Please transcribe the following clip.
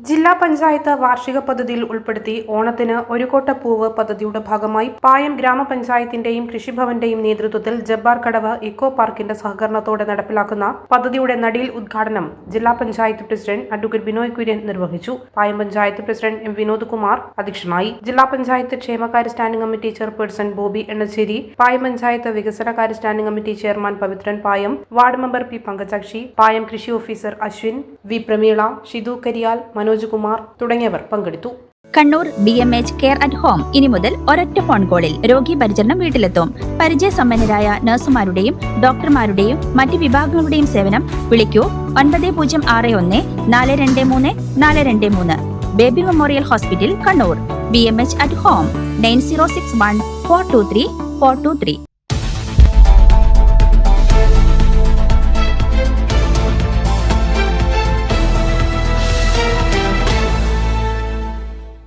ജില്ലാ പഞ്ചായത്ത് വാർഷിക പദ്ധതിയിൽ ഉൾപ്പെടുത്തി ഓണത്തിന് ഒരു കോട്ട പൂവ് പദ്ധതിയുടെ ഭാഗമായി പായം ഗ്രാമപഞ്ചായത്തിന്റെയും കൃഷിഭവന്റെയും നേതൃത്വത്തിൽ ജബ്ബാർ കടവ് ഇക്കോ പാർക്കിന്റെ സഹകരണത്തോടെ നടപ്പിലാക്കുന്ന പദ്ധതിയുടെ നടീൽ ഉദ്ഘാടനം ജില്ലാ പഞ്ചായത്ത് പ്രസിഡന്റ് അഡ്വക്കേറ്റ് ബിനോയ് കുര്യൻ നിർവഹിച്ചു. പായം പഞ്ചായത്ത് പ്രസിഡന്റ് എം വിനോദ് കുമാർ അധ്യക്ഷനായി. ജില്ലാ പഞ്ചായത്ത് ക്ഷേമകാര്യ standing committee chairperson Bobby Ennacheri, Payam panchayat വികസനകാര്യ standing committee chairman Pavithran Payam, ward member P Pankajakshi, Payam കൃഷി ഓഫീസർ അശ്വിൻ, വി പ്രമീള, ഷിതു കരിയാൽ, മനോജ് കുമാർ തുടങ്ങിയവർ പങ്കെടുത്തു. Kannur BMH care at home ഇനി മുതൽ ഒരൊറ്റ ഫോൺ കോളിൽ രോഗി പരിചരണം വീട്ടിലെത്തും. പരിചയസമ്പന്നരായ നഴ്സുമാരുടെയും ഡോക്ടർമാരുടെയും മറ്റ് വിഭാഗങ്ങളുടെയും സേവനം വിളിക്കൂ 9061 423 423. Baby memorial hospital, Kannur. BMH at home 9061 423 423.